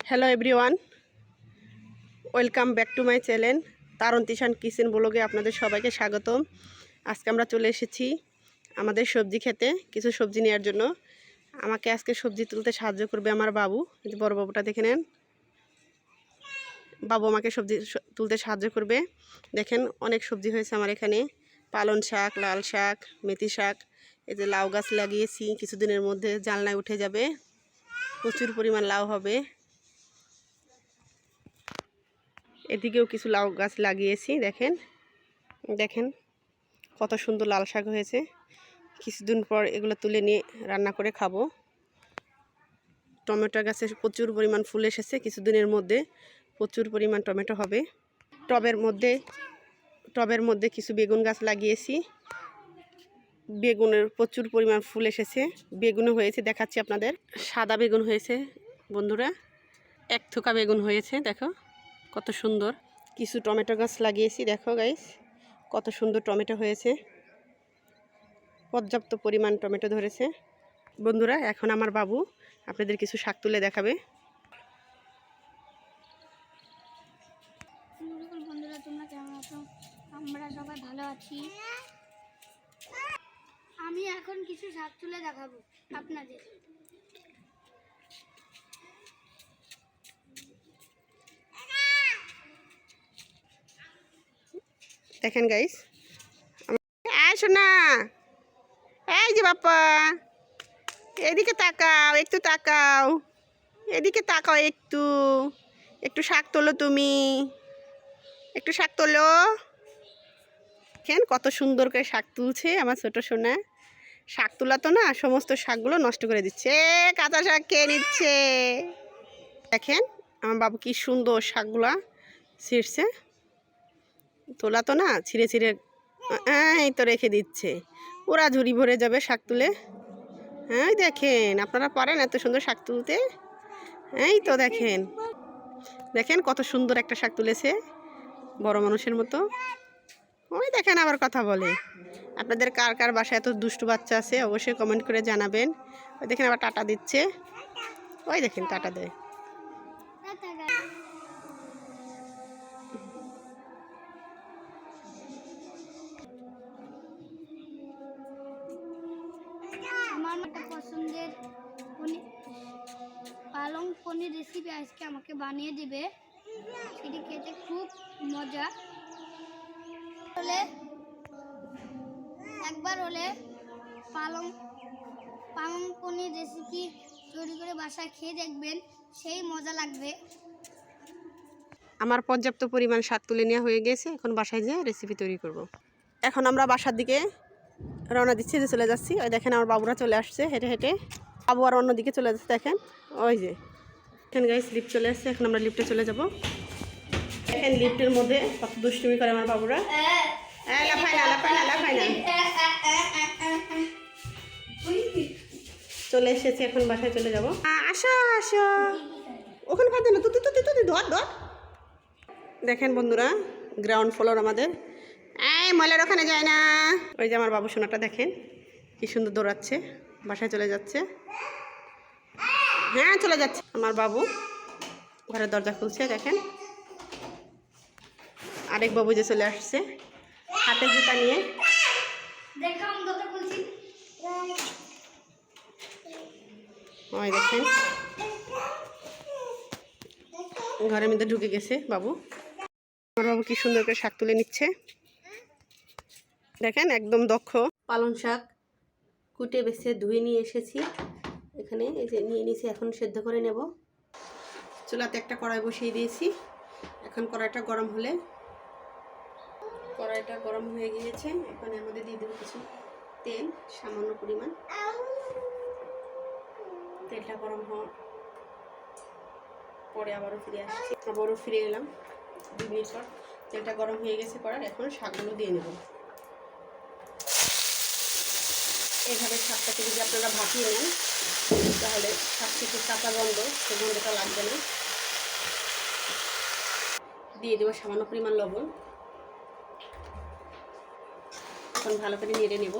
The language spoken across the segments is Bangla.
Hello everyone, welcome back to my channel Taron Tishan kitchen ব্লগে আপনাদের সবাইকে স্বাগতম। আজকে আমরা চলে এসেছি আমাদের সবজি খেতে কিছু সবজি নেওয়ার জন্য। আমাকে আজকে সবজি তুলতে সাহায্য করবে আমার বাবু। বড় বাবুটা দেখে নেন, বাবু আমাকে সবজি তুলতে সাহায্য করবে। দেখেন অনেক সবজি হয়েছে আমার এখানে, পালং শাক, লাল শাক, মেথি শাক, এই যে লাউ গাছ লাগিয়েছি, কিছুদিনের মধ্যে জানলায় উঠে যাবে, প্রচুর পরিমাণ লাউ হবে। এদিকেও কিছু লাউ গাছ লাগিয়েছি, দেখেন দেখেন কত সুন্দর লাল শাক হয়েছে। কিছুদিন পর এগুলো তুলে নিয়ে রান্না করে খাবো। টমেটো গাছে প্রচুর পরিমাণ ফুল এসেছে, কিছুদিনের মধ্যে প্রচুর পরিমাণ টমেটো হবে। টবের মধ্যে কিছু বেগুন গাছ লাগিয়েছি, বেগুনের প্রচুর পরিমাণ ফুল এসেছে, বেগুনও হয়েছে, দেখাচ্ছি আপনাদের। সাদা বেগুন হয়েছে বন্ধুরা, এক থোকা বেগুন হয়েছে, দেখো কত সুন্দর। কিছু টমেটো গাছ লাগিয়েছি, দেখো গাইস কত সুন্দর টমেটো হয়েছে, পর্যাপ্ত পরিমাণ টমেটো ধরেছে বন্ধুরা। এখন আমার বাবু আপনাদের কিছু শাক তুলে দেখাবে। বন্ধুরা তোমরা কেমন আছো? আমরা সবাই ভালো আছি। আমি এখন কিছু শাক তুলে দেখাবো আপনাদের। দেখেন গাইস, আসো না, এই যে বাপ্পা, এদিকে তাকাও, একটু তাকাও, এদিকে তাকাও, একটু একটু শাক তোলো, তুমি একটু শাক তোলো। দেখেন কত সুন্দর করে শাক তুলছে আমার ছোট সোনা। শাক তোলা তো না, সমস্ত শাকগুলো নষ্ট করে দিচ্ছে, কাঁচা শাক খেয়ে নিচ্ছে। দেখেন আমার বাবু কি সুন্দর শাকগুলা ছিঁড়ছে, তোলা তো না, ছিঁড়ে ছিঁড়ে এই তো রেখে দিচ্ছে। ওরা ঝুড়ি ভরে যাবে শাক তুলে। হ্যাঁ দেখেন, আপনারা পারেন এত সুন্দর শাক তুলতে? এই তো দেখেন দেখেন কত সুন্দর একটা শাক তুলেছে, বড় মানুষের মতো। ওই দেখেন আবার কথা বলে। আপনাদের কার কার বাসায় এত দুষ্টু বাচ্চা আছে অবশ্যই কমেন্ট করে জানাবেন। ওই দেখেন আবার টাটা দিচ্ছে, ওই দেখেন টাটা দেয়। আমার একটা পছন্দের পালং পনির রেসিপি আজকে আমাকে বানিয়ে দিবে, সেটি খেতে খুব মজা। একবার হলে পালং পনির রেসিপি তৈরি করে বাসায় খেয়ে দেখবেন, সেই মজা লাগবে। আমার পর্যাপ্ত পরিমাণ শাক তুলে নেওয়া হয়ে গেছে, এখন বাসায় যেয়ে রেসিপি তৈরি করব। এখন আমরা বাসার দিকে রওনা দিচ্ছি, যে চলে যাচ্ছি। ওই দেখেন আমার বাবুরা চলে আসছে হেঁটে হেঁটে, বাবু আর অন্যদিকে চলে যাচ্ছে। দেখেন ওই যে এখানে গাইস লিফট চলে আসছে, এখন আমরা লিফটে চলে যাব। দেখেন লিফটের মধ্যে কত দুষ্টুমি করে আমার বাবুরা। লাফায় না লাফায় না লাফায় না। চলে এসেছি, এখন বাসায় চলে যাব। আসো আসো, ওখানে ফাঁদে না, তুই ধর ধর। দেখেন বন্ধুরা, গ্রাউন্ড ফ্লোর আমাদের, এই ময়লার ওখানে যায় না। ওই যে আমার বাবু সোনাটা দেখেন কি সুন্দর দৌড়াচ্ছে, বাসায় চলে যাচ্ছে। হ্যাঁ চলে যাচ্ছে আমার বাবু, ঘরের দরজা খুলছে। দেখেন আরেক বাবু যে চলে আসছে হাতে জুতা নিয়ে। ওই দেখেন ঘরের মধ্যে ঢুকে গেছে বাবু। আমার বাবু কি সুন্দর করে শাক তুলে নিচ্ছে, দেখেন একদম দক্ষ। পালং শাক কুটে বেছে ধুয়ে নিয়ে এসেছি এখানে, এই যে নিয়ে নিয়েছি, এখন সেদ্ধ করে নেব। চুলাতে একটা কড়াই বসিয়ে দিয়েছি, এখন কড়াইটা গরম হলে, কড়াইটা গরম হয়ে গিয়েছে, এখন এর মধ্যে দিয়ে দেবো কিছু তেল, সামান্য পরিমাণ। তেলটা গরম হওয়ার পরে আবারও ফিরে আসছি, আবারও ফিরে এলাম 2 মিনিট পর। তেলটা গরম হয়ে গেছে কড়াই, এখন শাকগুলো দিয়ে নেব। এইভাবে শাকটাকে যদি আপনারা ভাপিয়ে নেন তাহলে শাক থেকে কাঁচা গন্ধ, সে গন্ধটা লাগবে না। দিয়ে দেবো সামান্য পরিমাণ লবণ, এখন ভালো করে নেড়ে নেব।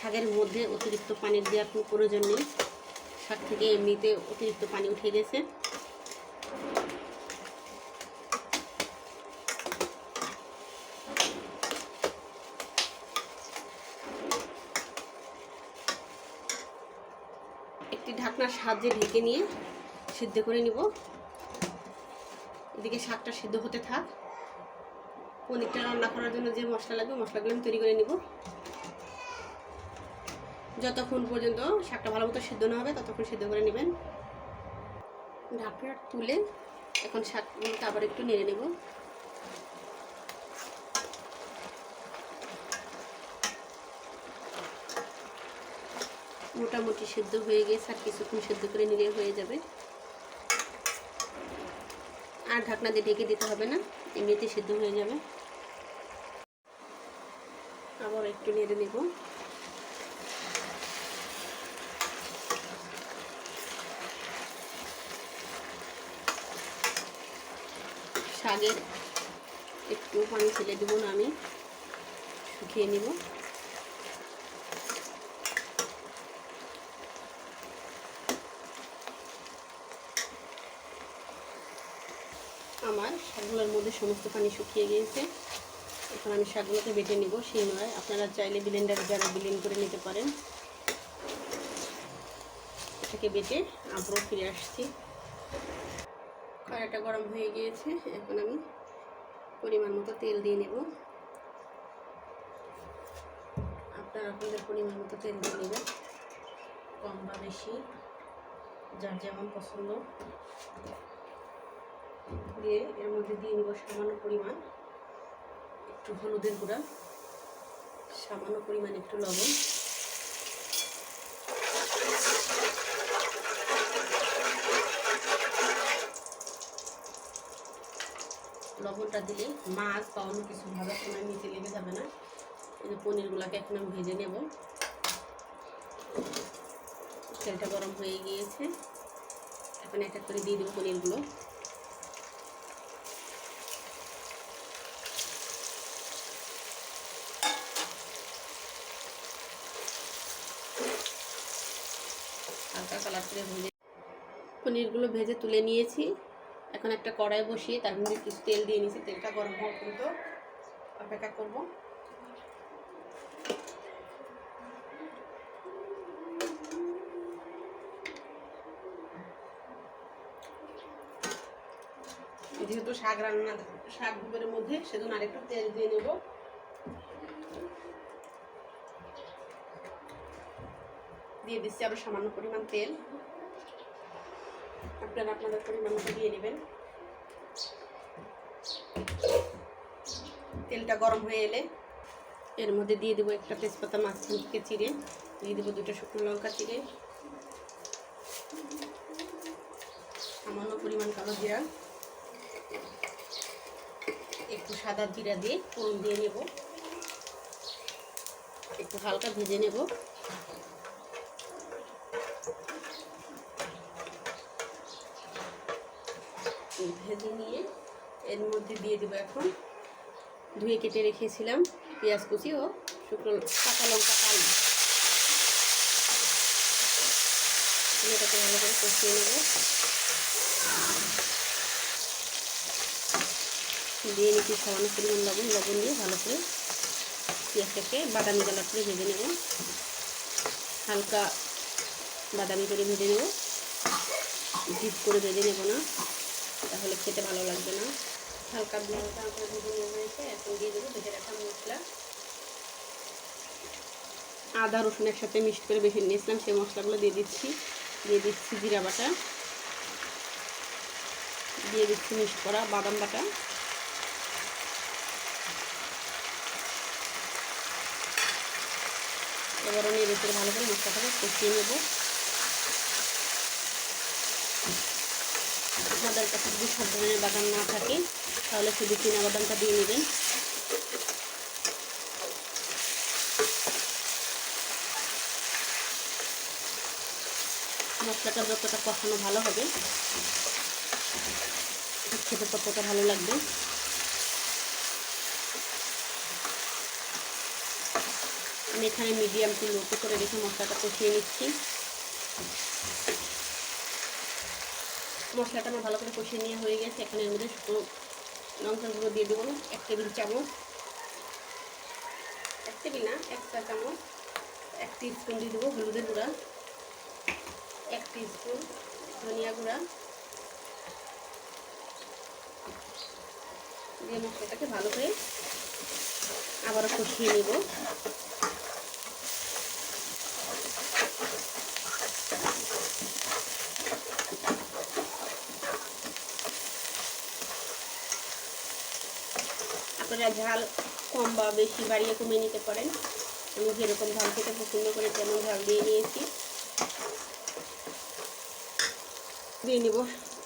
শাকের মধ্যে অতিরিক্ত পানি দেওয়ার কোনো প্রয়োজন নেই, শাক থেকে এমনিতে অতিরিক্ত পানি উঠে গেছে। একটি ঢাকনার সাহায্যে ঢেকে নিয়ে সিদ্ধ করে নিব। এদিকে শাকটা সিদ্ধ হতে থাক। পনিরটা রান্না করার জন্য যে মশলা লাগবে মশলাগুলো আমি তৈরি করে নিব। যতক্ষণ পর্যন্ত শাকটা ভালো মতো সিদ্ধ না হবে ততক্ষণ সিদ্ধ করে নেবেন। ঢাকনা তুলে এখন শাকগুলোকে আবার একটু নেড়ে নেব। মোটামুটি সিদ্ধ হয়ে গেছে, আর কিছুক্ষণ সিদ্ধ করে নিলে হয়ে যাবে। আর ঢাকনা দিয়ে ঢেকে দিতে হবে না, এমনিতে সিদ্ধ হয়ে যাবে। আবার একটু নেড়ে নেব। শাকের একটু পানি ফেলে দেবো না, আমি শুকিয়ে নেব। আমার শাকগুলোর মধ্যে সমস্ত পানি শুকিয়ে গিয়েছে। এখন আমি শাকগুলোকে বেটে নিব শিলনোড়ায়। আপনারা চাইলে ব্লেন্ডারে যারা ব্লেন্ড করে নিতে পারেন। এটাকে বেটে আবারও ফিরে আসছি। কড়াইটা গরম হয়ে গিয়েছে, এখন আমি পরিমাণ মতো তেল দিয়ে নেব। আপনারা আপনাদের পরিমাণ মতো তেল দিয়ে নেবেন, কম বা বেশি যার যেমন পছন্দ। দিয়ে এর মধ্যে দিয়ে নেব সামান্য পরিমাণ একটু হলুদের গুঁড়া, সামান্য পরিমাণ একটু লবণ, লবণটা দিলে মাছ বা অন্য কিছু ভাজার সময় নিচে লেগে যাবে না। এই যে পনিরগুলোকে এখন আমি ভেজে নেব। তেলটা গরম হয়ে গিয়েছে, এখন এক এক করে দিয়ে দেবো পনিরগুলো। হালকা কালার করে ভেজে পনিরগুলো ভেজে তুলে নিয়েছি। এখন একটা কড়াই বসিয়ে তার মধ্যে কিছু তেল দিয়ে নিয়েছি। তেলটা গরম হওয়া পর্যন্ত অপেক্ষা করব। যেহেতু শাক রান্না, শাক দুপুরের মধ্যে, সেজন্য আরেকটু তেল দিয়ে নেব। দিয়ে দিচ্ছি আরও সামান্য পরিমাণ তেল। আপনারা আপনাদের পরিমাণ মতো দিয়ে নেবেন। তেলটা গরম হয়ে এলে এর মধ্যে দিয়ে দেবো একটা তেজপাতা মাঝখান থেকে চিড়ে, দিয়ে দেবো 2টা শুকনো লঙ্কা চিড়ে, সামান্য পরিমাণ কালো জিরা, একটু সাদা জিরা দিয়ে ফোড়ন দিয়ে নেব। একটু হালকা ভেজে নেব। ভেজে নিয়ে এর মধ্যে দিয়ে দেবো এখন ধুয়ে কেটে রেখেছিলাম পেঁয়াজ কুচি ও শুকনো কাঁচা লঙ্কা কালি। এটাকে ভালো করে কষিয়ে নেব। দিয়ে নিচ্ছি সামান্য পরিমাণ লবণ দিয়ে ভালো করে পেঁয়াজটাকে বাদামি কালার করে ভেজে নেব। হালকা বাদামি করে ভেজে নেব, ডিপ করে ভেজে নেব না, তাহলে খেতে ভালো লাগবে না। হালকা ভেজে নেওয়া হয়েছে, এখন দিয়ে দেবো ভেজে রাখা মশলা। আদা রসুন একসাথে মিক্সড করে বেশি নিয়েছিলাম, সেই মশলাগুলো দিয়ে দিচ্ছি জিরা বাটা, দিয়ে দিচ্ছি মিক্সড করা বাদাম বাটা, এবার আমি এর উপরে ভালো করে মশলাটাকে কষিয়ে নেব। আপনাদের কাছে যদি সব ধরনের বাদাম না থাকে তাহলে শুধু চীনা বাদামটা দিয়ে নেবেন। মশলাটা যতটা কষানো ভালো হবে খেতে ততটা ভালো লাগবে। আমি এখানে মিডিয়াম টু লোতে করে রেখে মশলাটা কষিয়ে নিচ্ছি। মশলাটা আমার ভালো করে কষিয়ে নেওয়া হয়ে গেছে। এখানে এর মধ্যে শুকনো লঙ্কার গুঁড়ো দিয়ে দেবো 1 টেবিল চামচ, 1 টেবিল না 1 চা চামচ। 1 টিস্পুন দিয়ে দেবো হলুদের গুঁড়া, 1 টিস্পুন ধনিয়া গুঁড়া দিয়ে মশলাটাকে ভালো করে আবারও কষিয়ে নেব। আপনারা ঝাল কম বা বেশি বাড়িয়ে কমিয়ে নিতে পারেন। আমি যেরকম ঝাল খেতে পছন্দ করি তেমন ঝাল দিয়ে নিয়েছি। দিয়ে নেব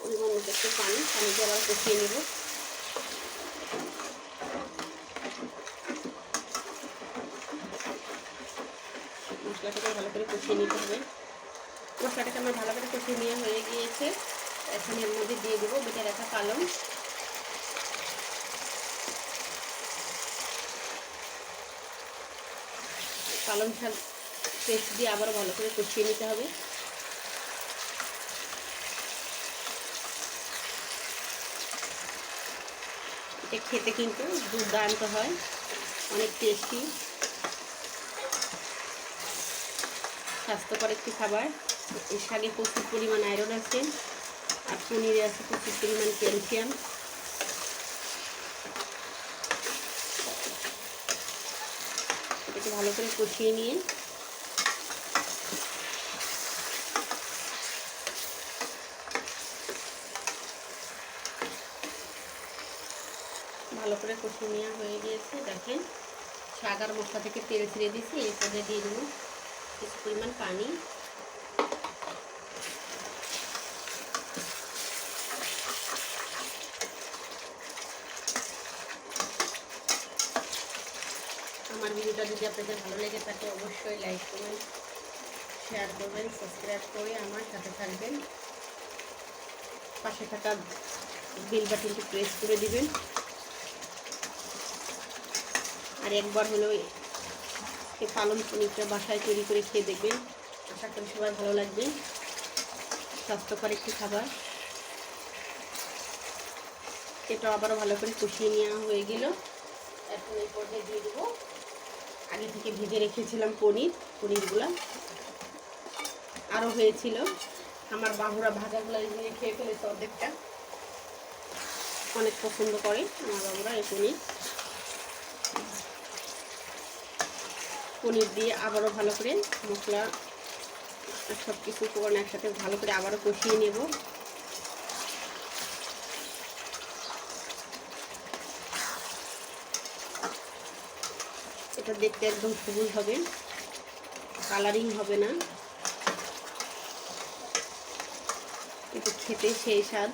পরিমাণ মতো একটু পানি দিয়ে আবার কষিয়ে নেব। মশলাটাকে ভালো করে কষিয়ে নিতে হবে। মশলাটাকে আমার ভালো করে কষিয়ে নেওয়া হয়ে গিয়েছে। এখন এর মধ্যে দিয়ে দেবো বেটে রাখা পালং, পালং শাক পেস্ট দিয়ে আবার ভালো করে কষিয়ে নিতে হবে। এটা খেতে কিন্তু দুর্দান্ত হয়, অনেক টেস্টি, স্বাস্থ্যকর একটি খাবার। এই শাকে প্রচুর পরিমাণ আয়রন আছে আর পনিরে আছে প্রচুর পরিমাণ ক্যালসিয়াম। এটাকে ভালো করে কষিয়ে নিয়ে ভালো করে কষিয়ে নেওয়া হয়ে গিয়েছে। দেখেন শাক আর মশলা থেকে তেল ছেড়ে দিয়েছি। এই পর্যায়ে দিয়ে দেবো কিছু পরিমাণ পানি। আমার ভিডিওটা যদি আপনাদের ভালো লেগে থাকে অবশ্যই লাইক করবেন, শেয়ার করবেন, সাবস্ক্রাইব করে আমার সাথে থাকবেন। পাশে থাকা বেল বাটনটি প্রেস করে দিবেন। আর একবার হলেও এই পালং পনিরটা বাসায় তৈরি করে খেয়ে দেখবেন। আশা করি সবাই ভালো লাগবে। স্বাস্থ্যকর একটি খাবার। এটা আবারও ভালো করে কষিয়ে নেওয়া হয়ে গেল। এখন এই পর্যায়ে দিয়ে দেবো আগে থেকে ভেজে রেখেছিলাম পনিরগুলা আরও হয়েছিল। আমার বাবুরা ভাজাগুলো দিয়ে খেয়ে ফেলেছে অর্ধেকটা, অনেক পছন্দ করে আমার বাবুরা এই পনির দিয়ে আবারও ভালো করে মশলা সব কিছু উপকরণ একসাথে ভালো করে আবারও কষিয়ে নেব। এটা দেখতে একদম সবুজ হবে, কালারিং হবে না, কিন্তু খেতে সেই স্বাদ।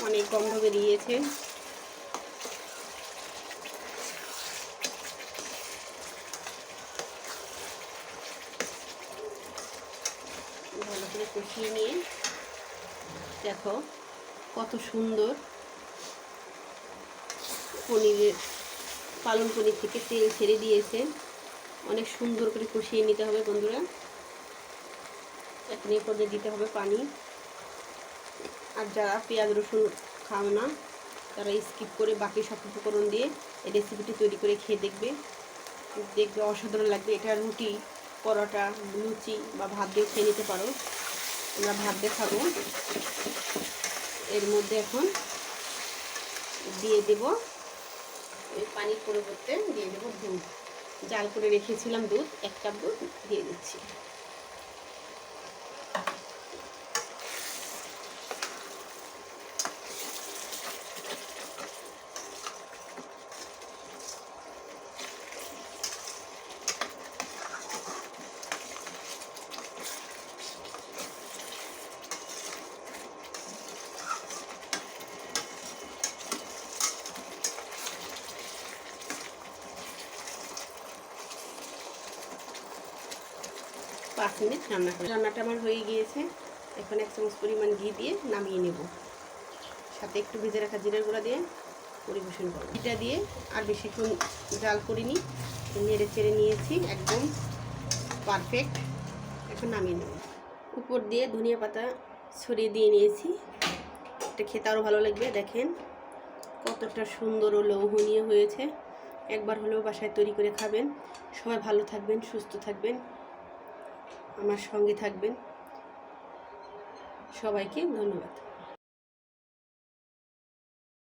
অনেক গন্ধ বেরিয়েছে। ভালো করে কষিয়ে নিয়ে দেখো কত সুন্দর পালং পনির থেকে তেল ছেড়ে দিয়েছে। অনেক সুন্দর করে কষিয়ে নিতে হবে বন্ধুরা। এখন এই পর্যায়ে দিতে হবে পানি। আর যারা পেঁয়াজ রসুন খাও না তারা স্কিপ করে বাকি সব উপকরণ দিয়ে এই রেসিপিটি তৈরি করে খেয়ে দেখবে অসাধারণ লাগবে। এটা রুটি, পরোটা, লুচি বা ভাত দিয়ে খেয়ে নিতে পারো। আমরা ভাত দিয়ে খাবো। এর মধ্যে এখন দিয়ে দেব এই পানির পরিবর্তে দিয়ে দেবো দুধ। জাল করে রেখেছিলাম দুধ, 1 কাপ দুধ দিয়ে দিচ্ছি। 5 মিনিট রান্না করে রান্নাটা আমার হয়ে গিয়েছে। এখন 1 চামচ পরিমাণ ঘি দিয়ে নামিয়ে নেব। সাথে একটু ভেজে রাখা জিরার গুঁড়া দিয়ে পরিবেশন করব। এটা দিয়ে আর বেশিক্ষণ জাল করিনি, নেড়ে চেড়ে নিয়েছি, একদম পারফেক্ট। এখন নামিয়ে নেব। উপর দিয়ে ধনিয়া পাতা ছড়িয়ে দিয়ে নিয়েছি। এটা খেতে আরও ভালো লাগবে। দেখেন কতটা সুন্দর ও লোভনীয় হয়েছে। একবার হলেও বাসায় তৈরি করে খাবেন। সবাই ভালো থাকবেন, সুস্থ থাকবেন, আমার সঙ্গে থাকবেন। সবাইকে ধন্যবাদ।